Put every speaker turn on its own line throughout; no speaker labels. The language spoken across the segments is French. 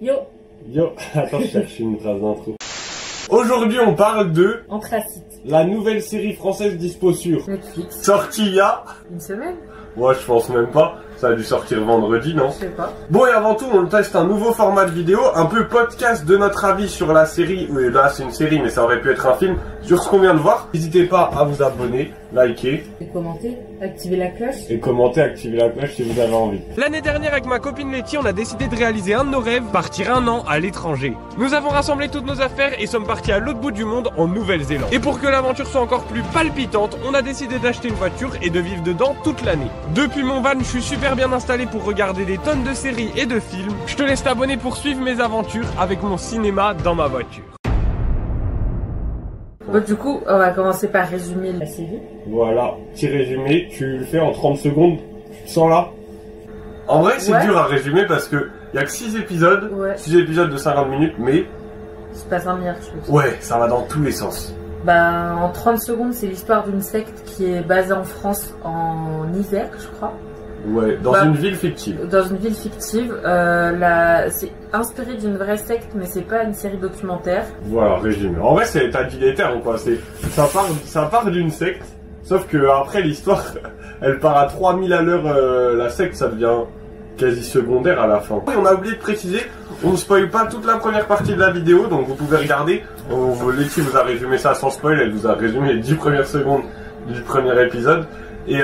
Yo.
Yo, attends, je cherche une phrase d'intro. Aujourd'hui, on parle de
Anthracite.
La nouvelle série française dispo sur
Netflix.
Sortie il y a...
Une semaine?
Ouais, je pense même pas. Ça a dû sortir vendredi, non?
Je sais pas.
Bon, et avant tout, on teste un nouveau format de vidéo, un peu podcast de notre avis sur la série. Oui, là, c'est une série, mais ça aurait pu être un film. Sur ce qu'on vient de voir. N'hésitez pas à vous abonner, liker.
Et commenter, activer la cloche.
Et commenter, activer la cloche si vous avez envie.
L'année dernière, avec ma copine Letty, on a décidé de réaliser un de nos rêves, partir un an à l'étranger. Nous avons rassemblé toutes nos affaires et sommes partis à l'autre bout du monde, en Nouvelle-Zélande. Et pour que l'aventure soit encore plus palpitante, on a décidé d'acheter une voiture et de vivre dedans toute l'année. Depuis mon van, je suis super bien installé pour regarder des tonnes de séries et de films. Je te laisse t'abonner pour suivre mes aventures avec mon cinéma dans ma voiture.
Bon, du coup, on va commencer par résumer la série.
Voilà, petit résumé, tu le fais en 30 secondes, tu te sens là? En vrai, c'est dur à résumer parce que y a que 6 épisodes, 6 épisodes de 50 minutes, mais...
c'est pas un milliard de choses.
Ouais, ça va dans tous les sens.
Bah, en 30 secondes, c'est l'histoire d'une secte qui est basée en France en hiver, je crois.
Ouais, dans une ville fictive.
Dans une ville fictive. C'est inspiré d'une vraie secte, mais c'est pas une série documentaire.
Voilà, résumé. En vrai, t'as dit les termes, quoi. Ça part d'une secte, sauf que après l'histoire, elle part à 3000 à l'heure. La secte, ça devient quasi secondaire à la fin. Et on a oublié de préciser, on ne spoil pas toute la première partie de la vidéo, donc vous pouvez regarder. Letty vous a résumé ça sans spoil, elle vous a résumé les 10 premières secondes du premier épisode. Et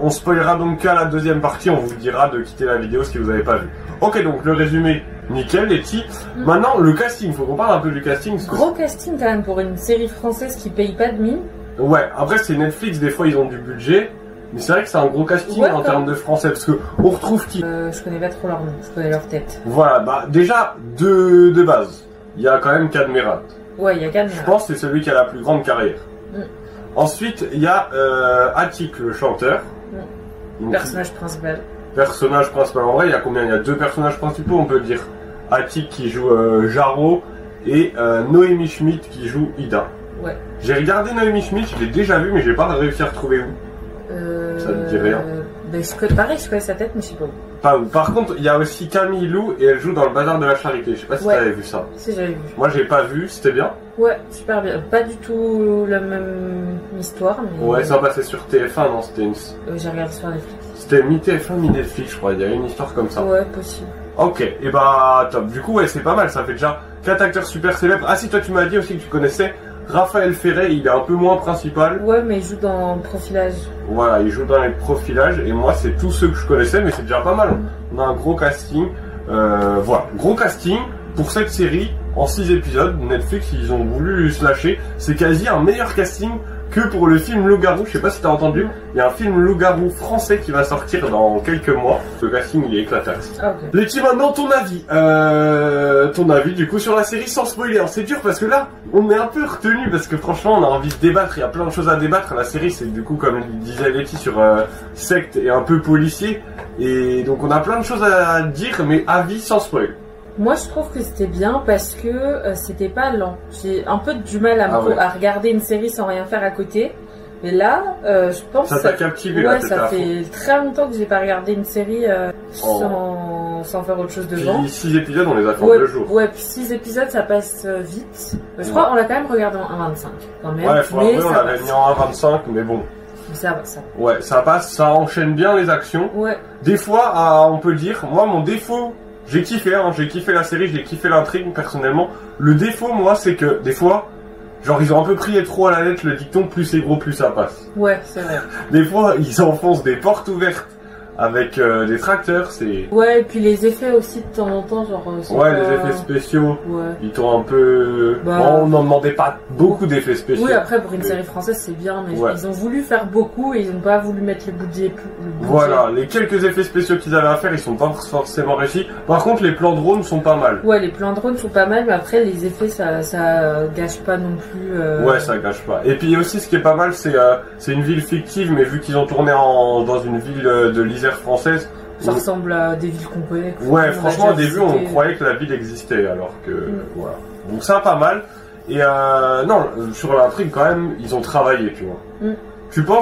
on spoilera donc qu'à la deuxième partie, on vous dira de quitter la vidéo si vous n'avez pas vu. Ok, donc le résumé, nickel, Letty. Maintenant, le casting, faut qu'on parle un peu du casting.
Gros casting quand même pour une série française qui paye pas de mine.
Ouais, après c'est Netflix, des fois ils ont du budget. Mais c'est vrai que c'est un gros casting en termes de français, parce que on retrouve qui?
Je connais pas trop leur nom, je connais leur tête.
Voilà, bah déjà, de base, il y a quand même Cadmerat.
Ouais, il y a Cadmerat.
Je pense que c'est celui qui a la plus grande carrière. Ensuite, il y a Attic, le chanteur.
Personnage principal.
Personnage principal. En vrai, il y a combien? Il y a 2 personnages principaux, on peut dire. Attic qui joue Jaro et Noémie Schmidt qui joue Ida.
Ouais.
J'ai regardé Noémie Schmidt, je l'ai déjà vu, mais j'ai pas réussi à retrouver où. Ça ne dit rien.
Pareil, je connais sa tête, mais je sais pas où.
Pas où. Par contre, il y a aussi Camille Lou et elle joue dans le Bazar de la Charité. Je sais pas si t'avais vu ça.
Si, j'avais vu.
Moi, j'ai pas vu, c'était bien.
Ouais, super bien. Pas du tout la même histoire, mais...
Ouais, ça passait sur TF1, non? C'était une...
j'ai regardé sur Netflix.
C'était mi-TF1, mi-Netflix, je crois. Il y avait une histoire comme ça.
Ouais, possible.
Ok, et bah top. Du coup, ouais, c'est pas mal. Ça fait déjà 4 acteurs super célèbres. Ah si, toi, tu m'as dit aussi que tu connaissais Raphaël Ferré. Il est un peu moins principal.
Ouais, mais il joue dans le profilage.
Voilà, il joue dans les profilages. Et moi, c'est tous ceux que je connaissais, mais c'est déjà pas mal. On a un gros casting. Voilà, gros casting pour cette série en 6 épisodes. Netflix, ils ont voulu se lâcher. C'est quasi un meilleur casting que pour le film Loup-Garou. Je sais pas si t'as entendu, il y a un film Loup-Garou français qui va sortir dans quelques mois. Le casting, il est éclatant. Letty, maintenant ton avis du coup sur la série sans spoiler. C'est dur parce que là, on est un peu retenu parce que franchement, on a envie de débattre. Il y a plein de choses à débattre. La série, c'est du coup, comme disait Letty, sur secte et un peu policier. Et donc, on a plein de choses à dire, mais avis sans spoil.
Moi, je trouve que c'était bien parce que c'était pas lent. J'ai un peu du mal à regarder une série sans rien faire à côté. Mais là, je pense
que ça t'a captivé.
Ouais, ça fait très longtemps que j'ai pas regardé une série sans faire autre chose devant.
Puis 6 épisodes, on les a fait en 2 jours.
Ouais, puis 6 épisodes, ça passe vite. Je crois qu'on l'a quand même regardé en 1,25 quand même.
Ouais, on l'avait mis en 1,25, mais bon.
Ça va, ça.
Ouais, ça passe, ça enchaîne bien les actions.
Ouais.
Des fois, on peut dire, moi, mon défaut... J'ai kiffé, j'ai kiffé la série, j'ai kiffé l'intrigue personnellement. Le défaut, moi, c'est que des fois, genre ils ont un peu pris trop à la lettre le dicton, plus c'est gros, plus ça passe.
Ouais, c'est vrai.
Des fois, ils enfoncent des portes ouvertes avec des tracteurs, c'est...
Ouais, et puis les effets aussi de temps en temps, genre...
ouais, les effets spéciaux, ils t'ont un peu... on n'en demandait pas beaucoup d'effets spéciaux.
Oui, après, pour une série française, c'est bien, mais ils ont voulu faire beaucoup et ils n'ont pas voulu mettre le budget.
Voilà, les quelques effets spéciaux qu'ils avaient à faire, ils sont pas forcément réussis. Par contre, les plans drones sont pas mal.
Ouais, les plans drones sont pas mal, mais après, les effets, ça gâche pas non plus...
Ouais, ça gâche pas. Et puis aussi, ce qui est pas mal, c'est une ville fictive, mais vu qu'ils ont tourné dans une ville de l'Isère française,
ça ressemble à des villes qu'on connaît.
Ouais, franchement, au début, on croyait que la ville existait, alors que voilà. Donc ça, pas mal. Et non, sur l'intrigue, quand même, ils ont travaillé, tu vois.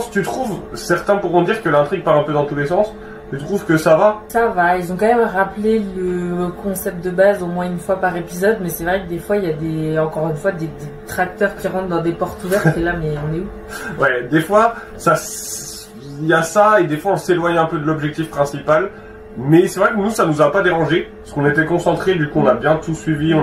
Tu trouves, certains pourront dire que l'intrigue part un peu dans tous les sens. Tu trouves que ça va?
Ça va, ils ont quand même rappelé le concept de base au moins une fois par épisode, mais c'est vrai que des fois, il y a encore une fois des tracteurs qui rentrent dans des portes ouvertes, et là, mais on est où?
Ouais, des fois, il y a ça, et des fois, on s'éloigne un peu de l'objectif principal. Mais c'est vrai que nous, ça nous a pas dérangé, parce qu'on était concentrés, du coup, on a bien tout suivi,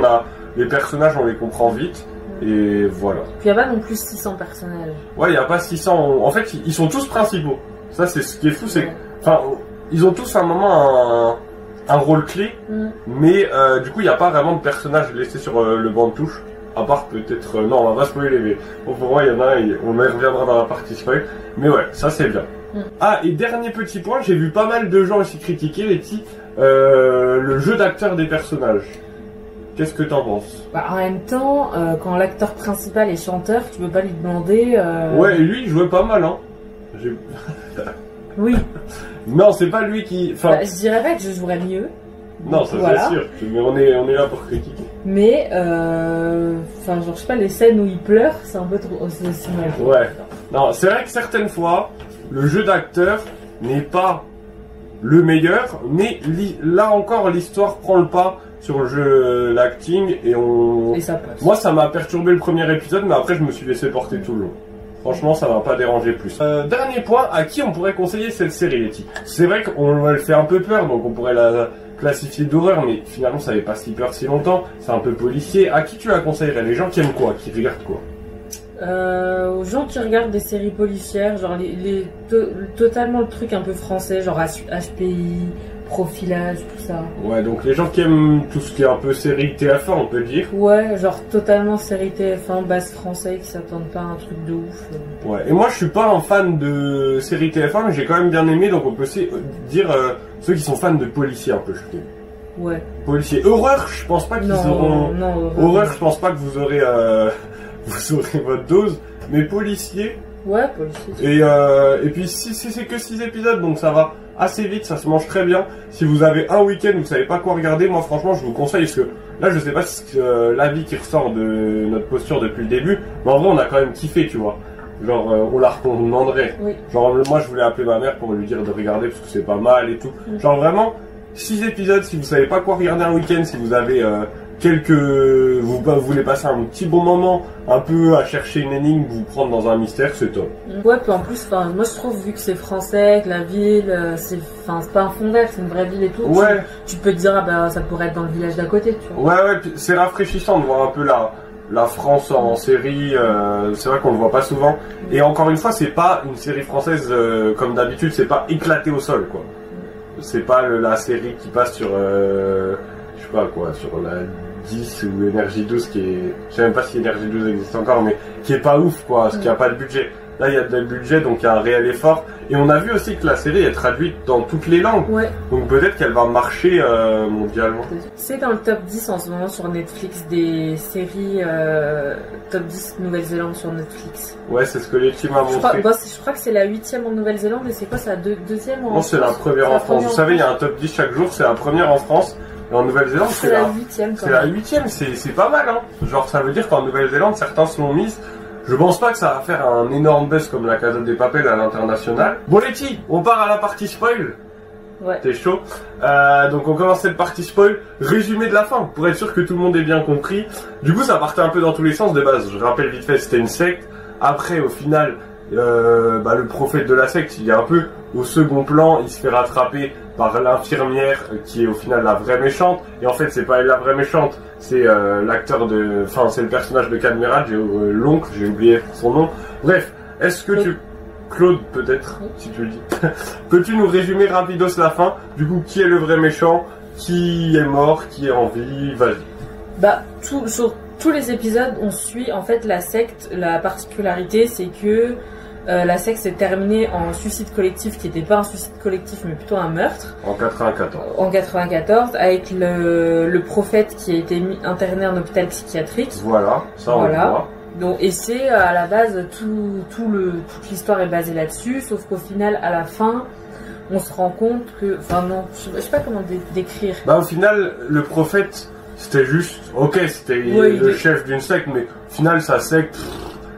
les personnages, on les comprend vite. Et voilà.
Puis il n'y a pas non plus 600 personnages.
Ouais, il n'y a pas 600. En fait, ils sont tous principaux. Ça, c'est ce qui est fou, c'est enfin, ils ont tous à un moment un rôle clé, mais du coup, il n'y a pas vraiment de personnages laissés sur le banc de touche. À part peut-être. Non, on va pas spoiler, mais bon, pour moi, il y en a, on y reviendra dans la partie spoil. Mais ouais, ça c'est bien. Ah, et dernier petit point, j'ai vu pas mal de gens aussi critiquer, Letty, le jeu d'acteur des personnages. Qu'est-ce que t'en penses?
Bah, en même temps, quand l'acteur principal est chanteur, tu peux pas lui demander...
Ouais, et lui, il jouait pas mal, hein.
Oui.
Non, c'est pas lui qui... Enfin...
Bah, je dirais pas que je jouerais mieux.
Non, ça voilà. C'est sûr. Mais on est là pour critiquer.
Mais, enfin, genre, je sais pas, les scènes où il pleure, c'est un peu trop... C'est mal.
Ouais. Non, c'est vrai que certaines fois, le jeu d'acteur n'est pas le meilleur, mais là encore, l'histoire prend le pas sur le jeu, l'acting, et
ça passe.
Moi, ça m'a perturbé le premier épisode, mais après, je me suis laissé porter tout le long. Franchement, ça m'a pas dérangé plus. Dernier point, à qui on pourrait conseiller cette série, Letty? C'est vrai qu'on elle fait un peu peur, donc on pourrait la classifier d'horreur, mais finalement, ça n'avait pas si peur si longtemps. C'est un peu policier. À qui tu la conseillerais? Les gens qui aiment quoi? Qui regardent quoi?
Aux gens qui regardent des séries policières, genre totalement le truc un peu français, genre HPI, profilage, tout ça.
Ouais, donc les gens qui aiment tout ce qui est un peu série TF1, on peut dire.
Ouais, genre totalement série TF1, base français, qui s'attendent pas à un truc de ouf.
Ouais, et moi je suis pas un fan de série TF1, mais j'ai quand même bien aimé, donc on peut aussi dire ceux qui sont fans de policiers un peu, je trouve.
Ouais.
Policiers. Horreur, je pense pas qu'ils auront...
Non,
horreur, je pense pas que vous aurez votre dose, mais policiers...
Ouais, policiers.
Et puis si c'est que 6 épisodes, donc ça va assez vite, ça se mange très bien. Si vous avez un week-end, vous savez pas quoi regarder, moi franchement je vous conseille, parce que là je sais pas si l'avis qui ressort de notre posture depuis le début, mais en vrai on a quand même kiffé, tu vois. Genre on la recommanderait.
Oui.
Genre moi je voulais appeler ma mère pour lui dire de regarder parce que c'est pas mal et tout. Genre vraiment 6 épisodes, si vous savez pas quoi regarder un week-end, si vous avez vous voulez passer un petit bon moment, un peu à chercher une énigme, vous prendre dans un mystère, c'est top.
Ouais, puis en plus, moi je trouve, vu que c'est français, que la ville, c'est pas un fond vert, c'est une vraie ville et tout.
Ouais.
Tu peux te dire, ah bah ça pourrait être dans le village d'à côté, tu vois.
Ouais, puis c'est rafraîchissant de voir un peu la France en série, c'est vrai qu'on le voit pas souvent. Et encore une fois, c'est pas une série française comme d'habitude, c'est pas éclaté au sol, quoi. C'est pas la série qui passe sur, je sais pas quoi, sur la 10 ou Énergie 12 qui est... Je sais même pas si Énergie 12 existe encore, mais qui est pas ouf, quoi, parce qu'il n'y a pas de budget. Là, il y a de budget, donc il y a un réel effort. Et on a vu aussi que la série est traduite dans toutes les langues.
Ouais.
Donc peut-être qu'elle va marcher mondialement.
C'est dans le top 10 en ce moment sur Netflix des séries top 10 Nouvelle-Zélande sur Netflix.
Ouais, c'est ce que l'équipe m'a montré.
Je crois que c'est la 8e en Nouvelle-Zélande, et c'est quoi, c'est la deuxième en France?
Non, c'est la première en France. Vous savez, il y a un top 10 chaque jour, c'est la première en France. Et en Nouvelle-Zélande, c'est la
8e.
C'est la 8e, c'est pas mal, hein. Genre, ça veut dire qu'en Nouvelle-Zélande, certains se l'ont mise. Je pense pas que ça va faire un énorme buzz comme la Casa des Papel à l'international. Bon, Letty, on part à la partie spoil.
Ouais.
T'es chaud. Donc on commence cette partie spoil. Résumé de la fin, pour être sûr que tout le monde ait bien compris. Du coup, ça partait un peu dans tous les sens de base. Je rappelle vite fait, c'était une secte. Après, au final, le prophète de la secte, il est un peu au second plan. Il se fait rattraper par l'infirmière qui est au final la vraie méchante. Et en fait, c'est pas elle la vraie méchante. C'est l'acteur de... Enfin, c'est le personnage de Cadmerade, l'oncle, j'ai oublié son nom. Bref, est-ce que Claude, peut-être, si tu le dis. Peux-tu nous résumer rapidos la fin? Du coup, qui est le vrai méchant? Qui est mort? Qui est en vie? Vas-y.
Bah, sur tous les épisodes, on suit en fait la secte. La particularité, c'est que la secte s'est terminée en suicide collectif, qui n'était pas un suicide collectif, mais plutôt un meurtre.
En 94.
En 94, avec le prophète qui a été interné en hôpital psychiatrique.
Voilà, ça on le voit.
Donc, et c'est à la base, toute l'histoire est basée là-dessus, sauf qu'au final, à la fin, on se rend compte que... Enfin non, je sais pas comment décrire.
Bah au final, le prophète, c'était juste... Ok, c'était le chef d'une secte, mais au final, sa secte,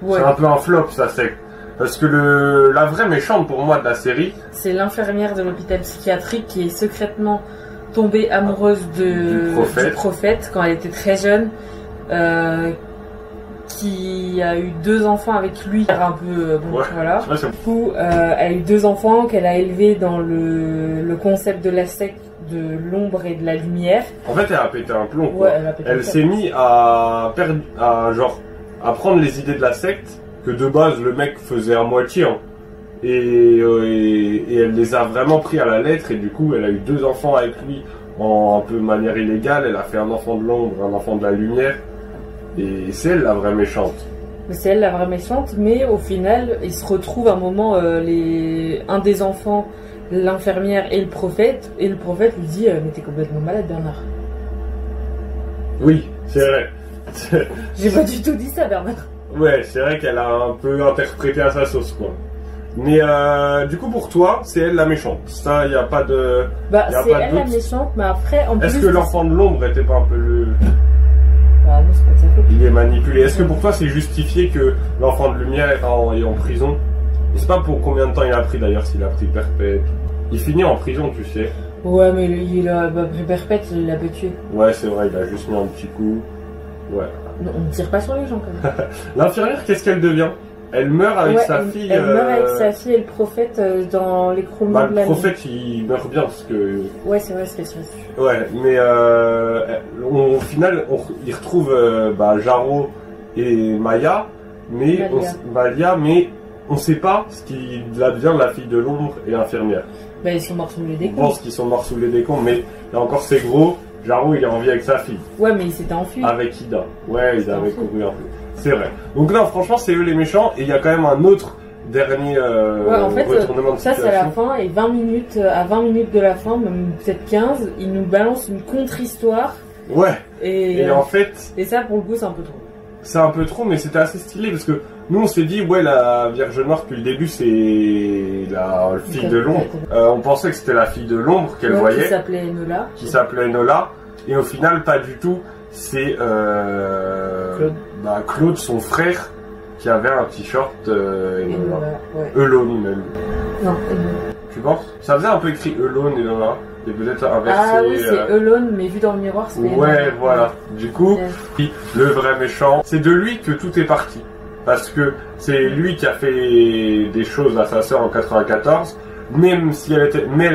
c'est un peu un flop, sa secte. Parce que la vraie méchante pour moi de la série,
c'est l'infirmière de l'hôpital psychiatrique qui est secrètement tombée amoureuse du prophète quand elle était très jeune, qui a eu 2 enfants avec lui, un peu bon, voilà. Du coup, elle a eu 2 enfants qu'elle a élevés dans le concept de la secte de l'ombre et de la lumière.
En fait, elle a pété un plomb.
Ouais,
elle s'est mise à prendre les idées de la secte que de base le mec faisait à moitié. Hein. Et elle les a vraiment pris à la lettre et du coup, elle a eu 2 enfants avec lui en un peu manière illégale. Elle a fait un enfant de l'ombre, un enfant de la lumière. Et c'est elle la vraie méchante.
C'est elle la vraie méchante, mais au final, il se retrouve à un moment, un des enfants, l'infirmière et le prophète lui dit mais t'es complètement malade, Bernard.
Oui, c'est vrai.
J'ai pas du tout dit ça, Bernard.
Ouais, c'est vrai qu'elle a un peu interprété à sa sauce, quoi. Mais du coup, pour toi, c'est elle la méchante. Ça, il n'y a pas de.
Bah, c'est elle la méchante, mais après, en plus.
Est-ce que l'enfant de l'ombre était pas un peu le.
Ah non, c'est pas ça.
Il est manipulé. Est-ce que pour toi, c'est justifié que l'enfant de lumière est en prison? Je sais pas pour combien de temps il a pris d'ailleurs, s'il a pris perpète. Il finit en prison, tu sais.
Ouais, mais il a pris perpète, il l'a pas tué.
Ouais, c'est vrai, il a juste mis un petit coup. Ouais.
Non, on ne tire pas sur les gens quand même.
L'infirmière, qu'est-ce qu'elle devient? Elle meurt avec sa fille.
Elle meurt avec sa fille et le prophète dans les chronos de la nuit.
Le prophète, il meurt bien parce que.
Ouais, c'est vrai, c'est sûr.
Ouais, mais au final, il retrouve Jaro et Maya, mais on sait pas ce qui advient de la fille de l'ombre et l'infirmière.
Bah, ils sont morts sous les décombres.
On pense qu'ils sont morts sous les décombres, mais là encore c'est gros. Jaro, il est en vie avec sa fille.
Ouais, mais il s'était enfui.
Avec Ida. Ouais, ils avaient couru un peu. C'est vrai. Donc là, franchement, c'est eux les méchants. Et il y a quand même un autre dernier retournement de situation.
Ça, c'est à la fin. Et 20 minutes de la fin, même peut-être 15, ils nous balancent une contre-histoire.
Ouais. Et en fait.
Et ça, pour le coup, c'est un peu trop.
C'est un peu trop, mais c'était assez stylé parce que nous, on s'est dit, ouais, la Vierge Noire, depuis le début, c'est la fille de l'ombre. On pensait que c'était la fille de l'ombre qu'elle voyait. Qui s'appelait Enola. Et au final, pas du tout. C'est Claude, son frère, qui avait un t-shirt Enola. Elone même.
Non, Enola.
Tu penses? Ça faisait un peu écrit Elone, Enola. Et peut-être inversé.
Ah oui, c'est Elone, mais vu dans le miroir, c'est Enola.
Ouais, voilà. Du coup, le vrai méchant, c'est de lui que tout est parti. Parce que c'est lui qui a fait des choses à sa sœur en 94, même si elle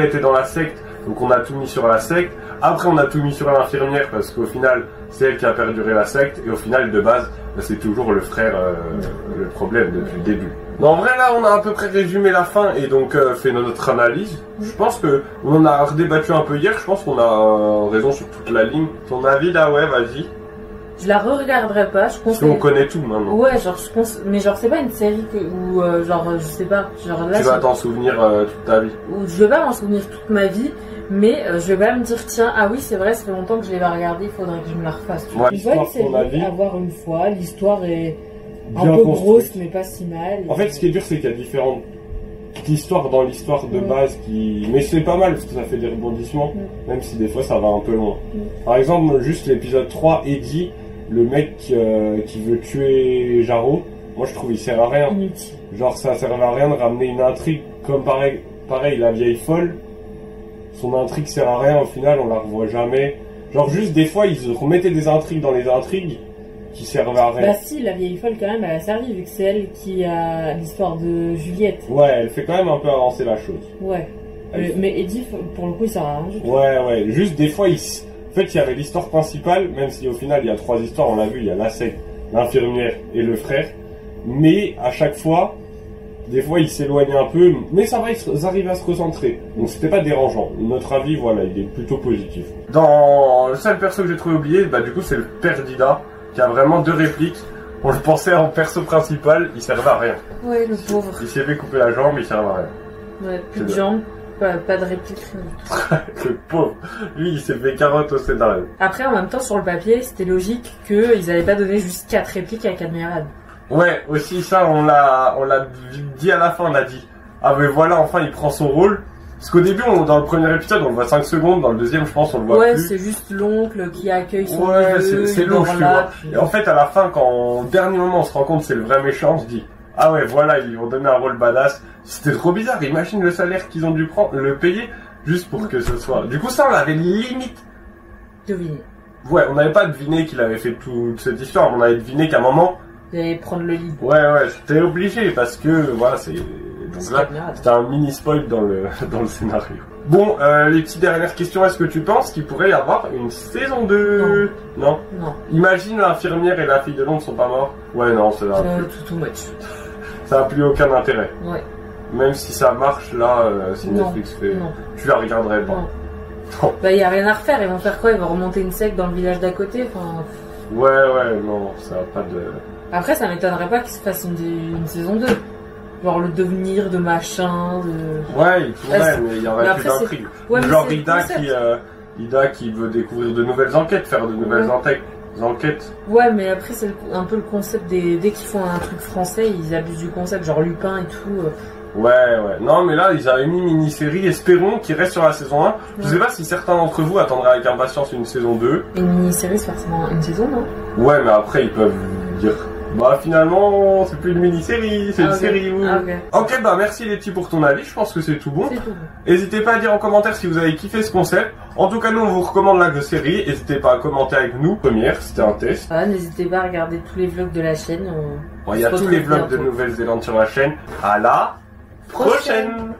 était dans la secte, donc on a tout mis sur la secte. Après on a tout mis sur l'infirmière parce qu'au final c'est elle qui a perduré la secte et au final de base c'est toujours le frère le problème depuis le début. Mais en vrai là on a à peu près résumé la fin et donc fait notre analyse. Je pense que on en a redébattu un peu hier, je pense qu'on a raison sur toute la ligne. Ton avis là, ouais, vas-y.
Je la re-regarderai pas, je pense.
Parce qu'on connaît tout maintenant.
Ouais, genre je pense, mais genre c'est pas une série où genre je sais pas, genre là.
Tu vas t'en souvenir toute ta vie.
Ou je vais pas m'en souvenir toute ma vie, mais je vais pas me dire tiens ah oui c'est vrai ça fait longtemps que je l'ai pas regardé, il faudrait que je me la refasse.
Ouais,
tu vois une série à voir une fois, l'histoire est un peu grosse mais pas si mal.
En fait ce qui est dur c'est qu'il y a différentes histoires dans l'histoire de base mais c'est pas mal parce que ça fait des rebondissements, même si des fois ça va un peu loin. Par exemple juste l'épisode 3, Eddie, le mec qui veut tuer Jaro, moi je trouve il sert à rien.
Inutile.
Genre ça servait à rien de ramener une intrigue comme pareil la vieille folle. Son intrigue sert à rien au final, on la revoit jamais. Genre juste des fois ils remettaient des intrigues dans les intrigues qui servaient à rien.
Bah si, la vieille folle quand même elle a servi vu que c'est elle qui a l'histoire de Juliette.
Ouais, elle fait quand même un peu avancer la chose.
Ouais. Mais Eddie pour le coup il sert à rien.
Ouais, juste des fois en fait, il y avait l'histoire principale, même si au final il y a 3 histoires, on l'a vu, il y a la secte, l'infirmière et le frère. Mais à chaque fois, des fois ils s'éloignaient un peu, mais ça va, ils arrivaient à se recentrer. Donc c'était pas dérangeant. Notre avis, voilà, il est plutôt positif. Dans le seul perso que j'ai trouvé oublié, du coup c'est le père d'Ida, qui a vraiment 2 répliques. On le pensait en perso principal, il servait à rien.
Ouais, le pauvre.
Il s'est fait couper la jambe, il servait à rien.
Ouais, plus de jambes. Pas de réplique.
Le pauvre. Lui, il s'est fait carotte au scénario.
Après, en même temps, sur le papier, c'était logique qu'ils n'avaient pas donné juste 4 répliques à Cadmerade.
Ouais, aussi ça, on l'a dit à la fin, on a dit. Ah mais voilà, enfin, il prend son rôle. Parce qu'au début, dans le premier épisode, on le voit 5 secondes. Dans le deuxième, je pense, on le voit plus.
Ouais, c'est juste l'oncle qui accueille son
neveu. Ouais, c'est louche, tu vois. Et en fait, à la fin, quand au dernier moment, on se rend compte que c'est le vrai méchant, on se dit... Ah ouais, voilà, ils lui ont donné un rôle badass. C'était trop bizarre, imagine le salaire qu'ils ont dû prendre, le payer, juste pour que ce soit... Du coup, ça, on avait limite...
Devinez.
Ouais, on n'avait pas deviné qu'il avait fait toute cette histoire, on avait deviné qu'à un moment...
Vous allez prendre le lead.
Ouais, c'était obligé, parce que, voilà, c'est... Donc là, c'était un mini spoil dans le scénario. Bon, les petites dernières questions, est-ce que tu penses qu'il pourrait y avoir une saison 2? Non.
Non.
Imagine l'infirmière et la fille de l'ombre sont pas morts. Ouais, non, c'est là.
Too much.
Ça n'a plus aucun intérêt.
Ouais.
Même si ça marche, là, si
Non.
Netflix fait...
Non.
Tu la regarderais pas.
Non.
Non.
Bah, y a rien à refaire. Ils vont faire quoi? Ils vont remonter une secte dans le village d'à côté. Enfin...
Ouais, non, ça n'a pas de...
Après, ça m'étonnerait pas qu'il se fasse une saison 2. Genre le devenir de machin, de...
Ouais, il pourrait, mais il y aurait plus d'intrigue.
Ouais,
genre Ida qui veut découvrir de nouvelles enquêtes, faire de nouvelles enquêtes.
Ouais, mais après, c'est un peu le concept des... Dès qu'ils font un truc français, ils abusent du concept, genre Lupin et tout.
Ouais. Non, mais là, ils avaient mis une mini-série. Espérons qu'il reste sur la saison 1. Je sais pas si certains d'entre vous attendraient avec impatience une saison 2.
Une mini-série, c'est forcément une saison, non?
Ouais, mais après, ils peuvent dire... Bah finalement, c'est plus une mini-série, c'est une série. Ok, bah merci les petits pour ton avis, je pense que c'est tout bon. N'hésitez pas à dire en commentaire si vous avez kiffé ce concept. En tout cas, nous on vous recommande la série, n'hésitez pas à commenter avec nous. Première, c'était un test.
Voilà, n'hésitez pas à regarder tous les vlogs de la chaîne.
Il y a tous les vlogs de Nouvelle-Zélande sur la chaîne. À la prochaine.